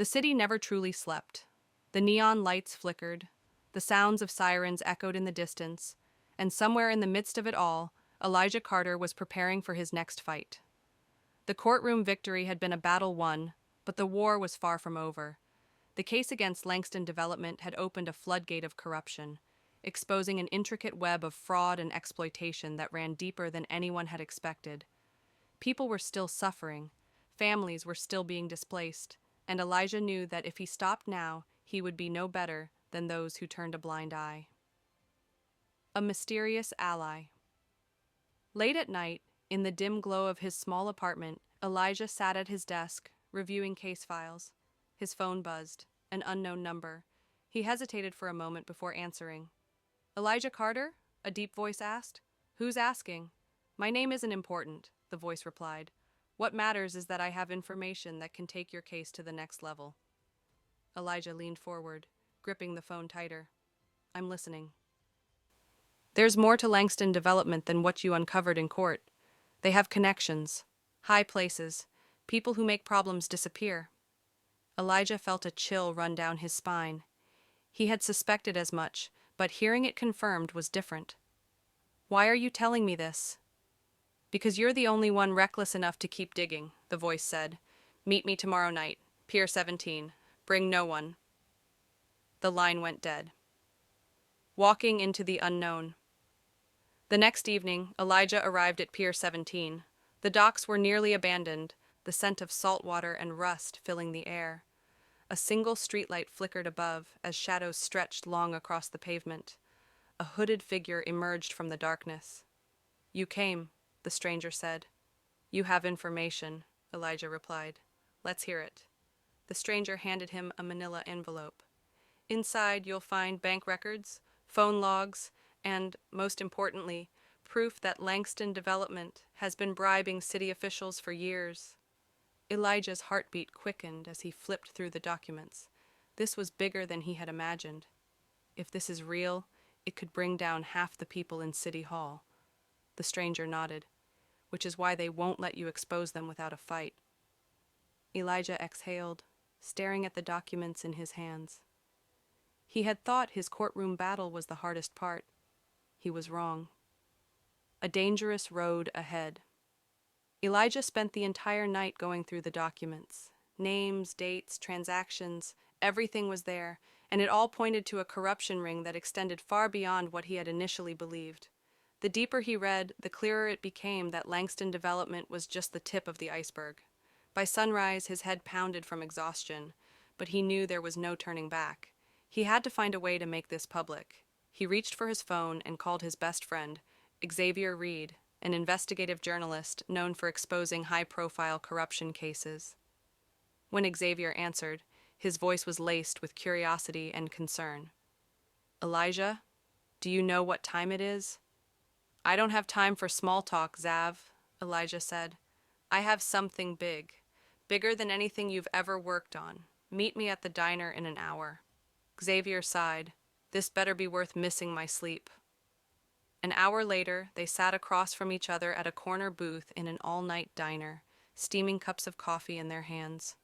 The city never truly slept. The neon lights flickered, the sounds of sirens echoed in the distance, and somewhere in the midst of it all, Elijah Carter was preparing for his next fight. The courtroom victory had been a battle won, but the war was far from over. The case against Langston Development had opened a floodgate of corruption, exposing an intricate web of fraud and exploitation that ran deeper than anyone had expected. People were still suffering, families were still being displaced, and Elijah knew that if he stopped now, he would be no better than those who turned a blind eye. A mysterious ally. Late at night, in the dim glow of his small apartment, Elijah sat at his desk, reviewing case files. His phone buzzed, an unknown number. He hesitated for a moment before answering. "Elijah Carter?" a deep voice asked. "Who's asking?" "My name isn't important," the voice replied. "What matters is that I have information that can take your case to the next level." Elijah leaned forward, gripping the phone tighter. "I'm listening." "There's more to Langston Development than what you uncovered in court. They have connections, high places, people who make problems disappear." Elijah felt a chill run down his spine. He had suspected as much, but hearing it confirmed was different. "Why are you telling me this?" "Because you're the only one reckless enough to keep digging," the voice said. "Meet me tomorrow night, Pier 17. Bring no one." The line went dead. Walking into the unknown. The next evening, Elijah arrived at Pier 17. The docks were nearly abandoned, the scent of salt water and rust filling the air. A single streetlight flickered above as shadows stretched long across the pavement. A hooded figure emerged from the darkness. "You came," the stranger said. "You have information," Elijah replied. "Let's hear it." The stranger handed him a manila envelope. "Inside, you'll find bank records, phone logs, and, most importantly, proof that Langston Development has been bribing city officials for years." Elijah's heartbeat quickened as he flipped through the documents. This was bigger than he had imagined. If this is real, it could bring down half the people in City Hall. The stranger nodded. "Which is why they won't let you expose them without a fight." Elijah exhaled, staring at the documents in his hands. He had thought his courtroom battle was the hardest part. He was wrong. A dangerous road ahead. Elijah spent the entire night going through the documents. Names, dates, transactions, everything was there, and it all pointed to a corruption ring that extended far beyond what he had initially believed. The deeper he read, the clearer it became that Langston Development was just the tip of the iceberg. By sunrise, his head pounded from exhaustion, but he knew there was no turning back. He had to find a way to make this public. He reached for his phone and called his best friend, Xavier Reed, an investigative journalist known for exposing high-profile corruption cases. When Xavier answered, his voice was laced with curiosity and concern. "Elijah, do you know what time it is?" "I don't have time for small talk, Xav," Elijah said. "I have something big, bigger than anything you've ever worked on. Meet me at the diner in an hour." Xavier sighed. "This better be worth missing my sleep." An hour later, they sat across from each other at a corner booth in an all-night diner, steaming cups of coffee in their hands.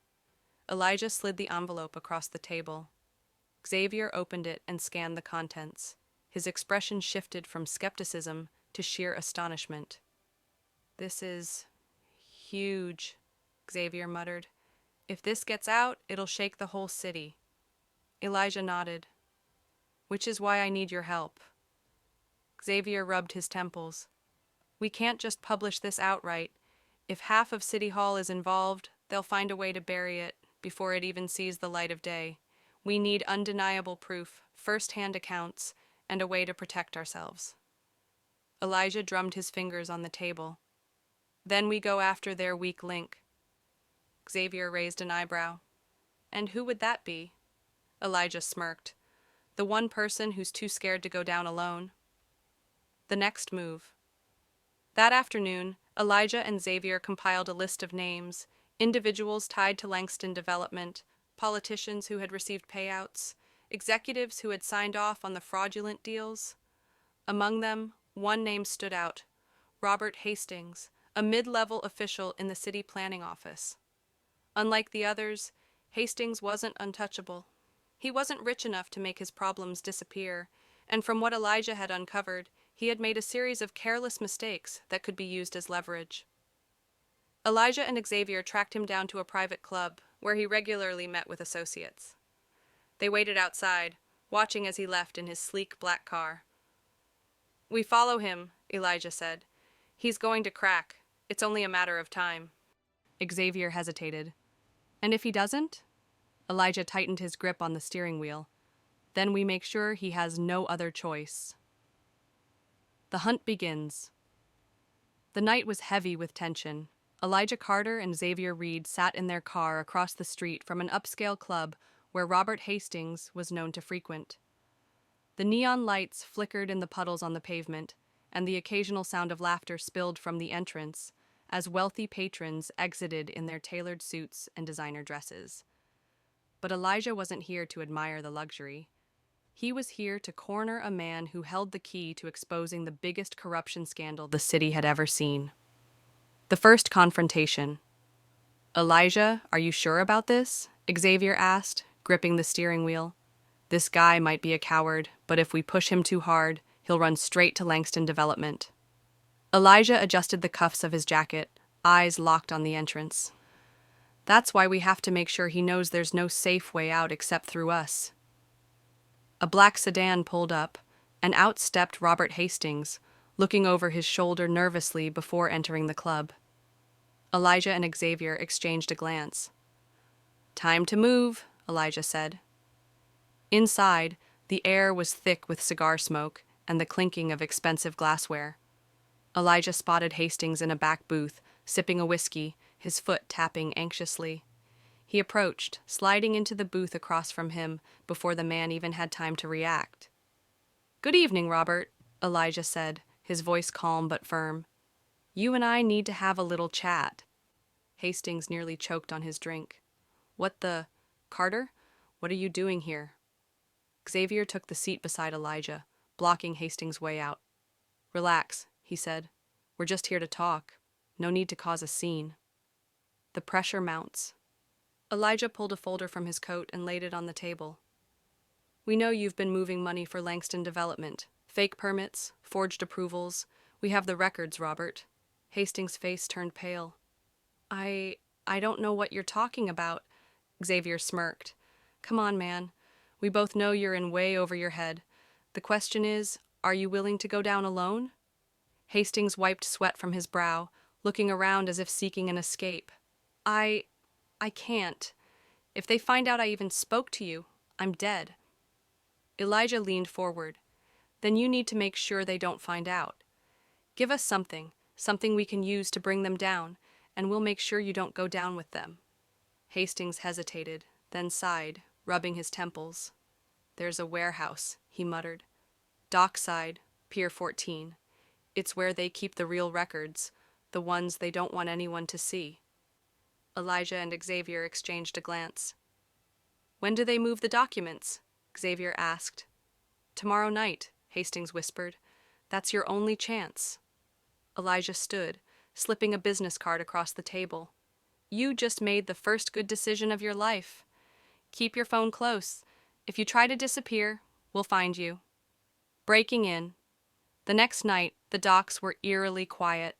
Elijah slid the envelope across the table. Xavier opened it and scanned the contents. His expression shifted from skepticism to sheer astonishment. "This is huge," Xavier muttered. "If this gets out, it'll shake the whole city." Elijah nodded. "Which is why I need your help." Xavier rubbed his temples. "We can't just publish this outright. If half of City Hall is involved, they'll find a way to bury it before it even sees the light of day. We need undeniable proof, first-hand accounts, and a way to protect ourselves." Elijah drummed his fingers on the table. "Then we go after their weak link." Xavier raised an eyebrow. "And who would that be?" Elijah smirked. "The one person who's too scared to go down alone." The next move. That afternoon, Elijah and Xavier compiled a list of names, individuals tied to Langston Development, politicians who had received payouts, executives who had signed off on the fraudulent deals. Among them, one name stood out: Robert Hastings, a mid-level official in the city planning office. Unlike the others, Hastings wasn't untouchable. He wasn't rich enough to make his problems disappear, and from what Elijah had uncovered, he had made a series of careless mistakes that could be used as leverage. Elijah and Xavier tracked him down to a private club where he regularly met with associates. They waited outside, watching as he left in his sleek black car. "We follow him," Elijah said. "He's going to crack. It's only a matter of time." Xavier hesitated. "And if he doesn't?" Elijah tightened his grip on the steering wheel. "Then we make sure he has no other choice." The hunt begins. The night was heavy with tension. Elijah Carter and Xavier Reed sat in their car across the street from an upscale club where Robert Hastings was known to frequent. The neon lights flickered in the puddles on the pavement, and the occasional sound of laughter spilled from the entrance as wealthy patrons exited in their tailored suits and designer dresses. But Elijah wasn't here to admire the luxury. He was here to corner a man who held the key to exposing the biggest corruption scandal the city had ever seen. The first confrontation. "Elijah, are you sure about this?" Xavier asked, gripping the steering wheel. "This guy might be a coward, but if we push him too hard, he'll run straight to Langston Development." Elijah adjusted the cuffs of his jacket, eyes locked on the entrance. "That's why we have to make sure he knows there's no safe way out except through us." A black sedan pulled up, and out stepped Robert Hastings, looking over his shoulder nervously before entering the club. Elijah and Xavier exchanged a glance. "Time to move," Elijah said. Inside, the air was thick with cigar smoke and the clinking of expensive glassware. Elijah spotted Hastings in a back booth, sipping a whiskey, his foot tapping anxiously. He approached, sliding into the booth across from him before the man even had time to react. "Good evening, Robert," Elijah said, his voice calm but firm. "You and I need to have a little chat." Hastings nearly choked on his drink. Carter? What are you doing here?" Xavier took the seat beside Elijah, blocking Hastings' way out. "Relax," he said. "We're just here to talk. No need to cause a scene." The pressure mounts. Elijah pulled a folder from his coat and laid it on the table. "We know you've been moving money for Langston Development. Fake permits, forged approvals. We have the records, Robert." Hastings' face turned pale. I don't know what you're talking about," Xavier smirked. "Come on, man. We both know you're in way over your head. The question is, are you willing to go down alone?" Hastings wiped sweat from his brow, looking around as if seeking an escape. I can't. If they find out I even spoke to you, I'm dead." Elijah leaned forward. "Then you need to make sure they don't find out. Give us something we can use to bring them down, and we'll make sure you don't go down with them." Hastings hesitated, then sighed, rubbing his temples. "There's a warehouse," he muttered. "Dockside, Pier 14. It's where they keep the real records, the ones they don't want anyone to see." Elijah and Xavier exchanged a glance. "When do they move the documents?" Xavier asked. "Tomorrow night," Hastings whispered. "That's your only chance." Elijah stood, slipping a business card across the table. "You just made the first good decision of your life. Keep your phone close. If you try to disappear, we'll find you." Breaking in. The next night, the docks were eerily quiet.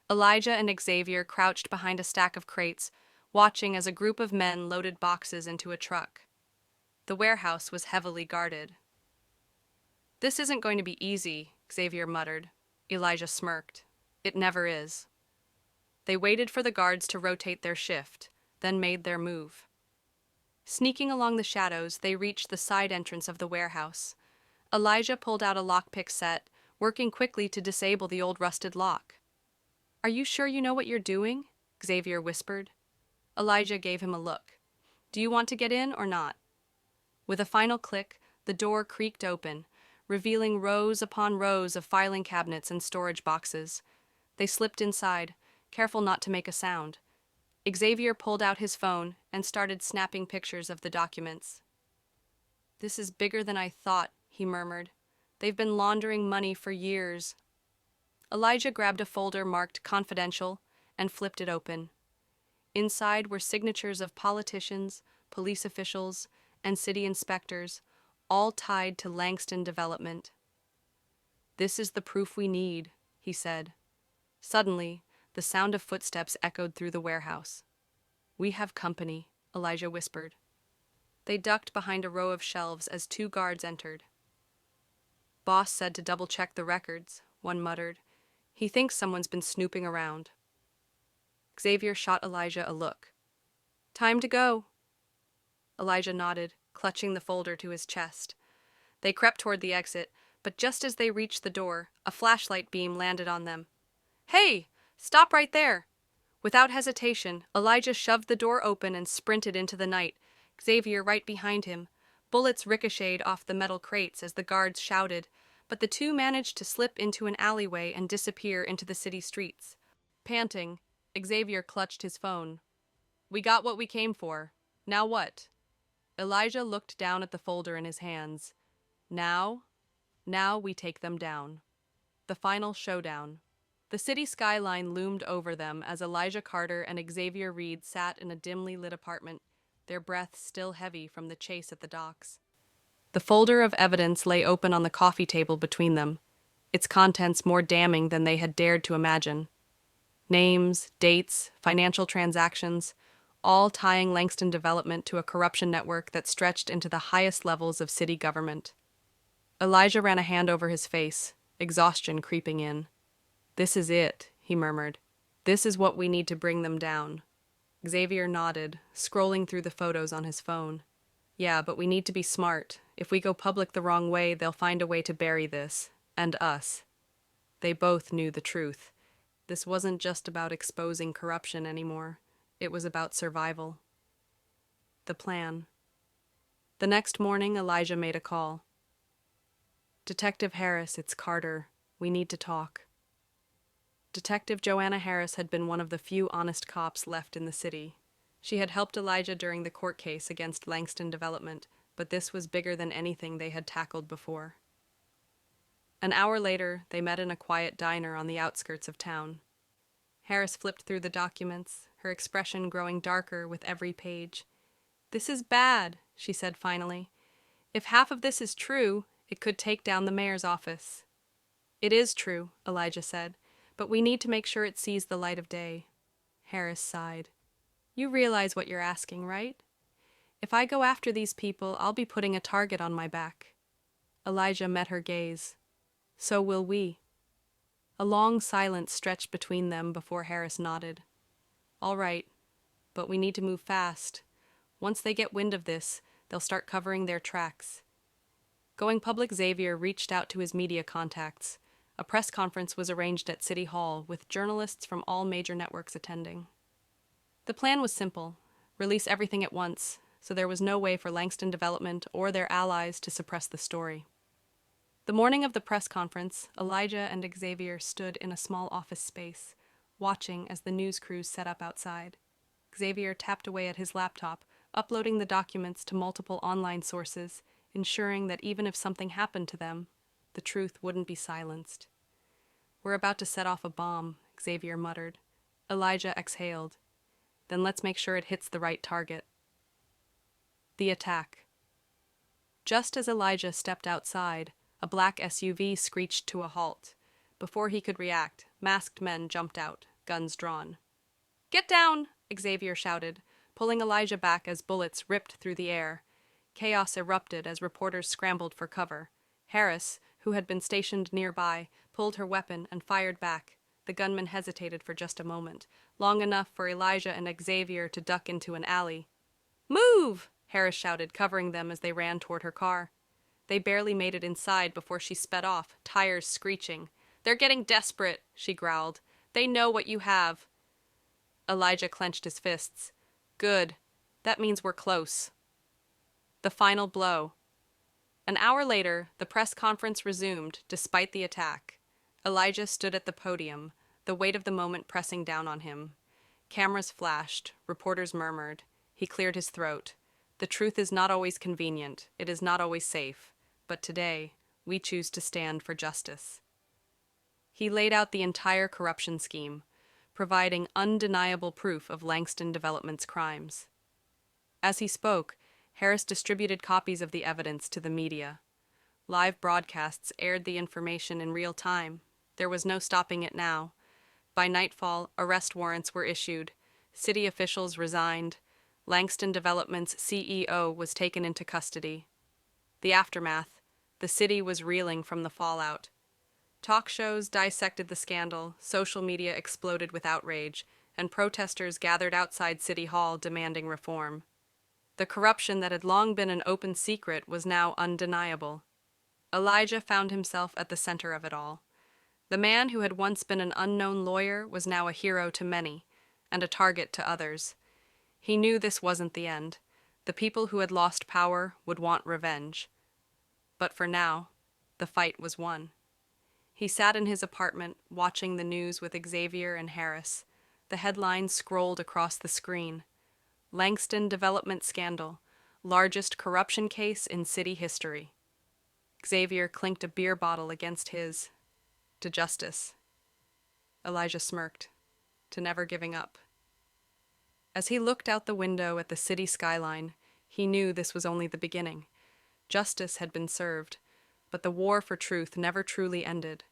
Elijah and Xavier crouched behind a stack of crates, watching as a group of men loaded boxes into a truck. The warehouse was heavily guarded. "This isn't going to be easy," Xavier muttered. Elijah smirked. "It never is." They waited for the guards to rotate their shift, then made their move. Sneaking along the shadows, they reached the side entrance of the warehouse. Elijah pulled out a lockpick set, working quickly to disable the old rusted lock. "Are you sure you know what you're doing?" Xavier whispered. Elijah gave him a look. "Do you want to get in or not?" With a final click, the door creaked open, revealing rows upon rows of filing cabinets and storage boxes. They slipped inside, careful not to make a sound. Xavier pulled out his phone and started snapping pictures of the documents. "This is bigger than I thought," he murmured. "They've been laundering money for years." Elijah grabbed a folder marked "Confidential" and flipped it open. Inside were signatures of politicians, police officials, and city inspectors, all tied to Langston development. "This is the proof we need," he said. Suddenly, the sound of footsteps echoed through the warehouse. "We have company," Elijah whispered. They ducked behind a row of shelves as 2 guards entered. "Boss said to double-check the records," one muttered. "He thinks someone's been snooping around." Xavier shot Elijah a look. "Time to go." Elijah nodded, clutching the folder to his chest. They crept toward the exit, but just as they reached the door, a flashlight beam landed on them. "Hey! Stop right there!" Without hesitation, Elijah shoved the door open and sprinted into the night, Xavier right behind him. Bullets ricocheted off the metal crates as the guards shouted, but the two managed to slip into an alleyway and disappear into the city streets. Panting, Xavier clutched his phone. "We got what we came for. Now what?" Elijah looked down at the folder in his hands. Now we take them down. The final showdown. The city skyline loomed over them as Elijah Carter and Xavier Reed sat in a dimly lit apartment, their breaths still heavy from the chase at the docks. The folder of evidence lay open on the coffee table between them, its contents more damning than they had dared to imagine. Names, dates, financial transactions, all tying Langston Development to a corruption network that stretched into the highest levels of city government. Elijah ran a hand over his face, exhaustion creeping in. "This is it," he murmured. "This is what we need to bring them down." Xavier nodded, scrolling through the photos on his phone. "Yeah, but we need to be smart. If we go public the wrong way, they'll find a way to bury this. And us." They both knew the truth. This wasn't just about exposing corruption anymore. It was about survival. The plan. The next morning, Elijah made a call. "Detective Harris, it's Carter. We need to talk." Detective Joanna Harris had been one of the few honest cops left in the city. She had helped Elijah during the court case against Langston Development, but this was bigger than anything they had tackled before. An hour later, they met in a quiet diner on the outskirts of town. Harris flipped through the documents, her expression growing darker with every page. "This is bad," she said finally. "If half of this is true, it could take down the mayor's office." "It is true," Elijah said, "but we need to make sure it sees the light of day." Harris sighed. "You realize what you're asking, right? If I go after these people, I'll be putting a target on my back." Elijah met her gaze. "So will we." A long silence stretched between them before Harris nodded. "All right, but we need to move fast. Once they get wind of this, they'll start covering their tracks." Going public, Xavier reached out to his media contacts. A press conference was arranged at City Hall, with journalists from all major networks attending. The plan was simple: release everything at once, so there was no way for Langston Development or their allies to suppress the story. The morning of the press conference, Elijah and Xavier stood in a small office space, watching as the news crews set up outside. Xavier tapped away at his laptop, uploading the documents to multiple online sources, ensuring that even if something happened to them, the truth wouldn't be silenced. "We're about to set off a bomb," Xavier muttered. Elijah exhaled. "Then let's make sure it hits the right target." The attack. Just as Elijah stepped outside, a black SUV screeched to a halt. Before he could react, masked men jumped out, guns drawn. "Get down!" Xavier shouted, pulling Elijah back as bullets ripped through the air. Chaos erupted as reporters scrambled for cover. Harris, who had been stationed nearby, pulled her weapon and fired back. The gunman hesitated for just a moment, long enough for Elijah and Xavier to duck into an alley. "Move!" Harris shouted, covering them as they ran toward her car. They barely made it inside before she sped off, tires screeching. "They're getting desperate," she growled. "They know what you have." Elijah clenched his fists. "Good. That means we're close." The final blow. An hour later, the press conference resumed, despite the attack. Elijah stood at the podium, the weight of the moment pressing down on him. Cameras flashed, reporters murmured. He cleared his throat. "The truth is not always convenient, it is not always safe, but today, we choose to stand for justice." He laid out the entire corruption scheme, providing undeniable proof of Langston Development's crimes. As he spoke, Harris distributed copies of the evidence to the media. Live broadcasts aired the information in real time. There was no stopping it now. By nightfall, arrest warrants were issued. City officials resigned. Langston Development's CEO was taken into custody. The aftermath. The city was reeling from the fallout. Talk shows dissected the scandal, social media exploded with outrage, and protesters gathered outside City Hall demanding reform. The corruption that had long been an open secret was now undeniable. Elijah found himself at the center of it all. The man who had once been an unknown lawyer was now a hero to many, and a target to others. He knew this wasn't the end. The people who had lost power would want revenge. But for now, the fight was won. He sat in his apartment, watching the news with Xavier and Harris. The headlines scrolled across the screen. Langston Development Scandal, largest corruption case in city history. Xavier clinked a beer bottle against his. To justice. Elijah smirked. To never giving up. As he looked out the window at the city skyline, he knew this was only the beginning. Justice had been served, but the war for truth never truly ended.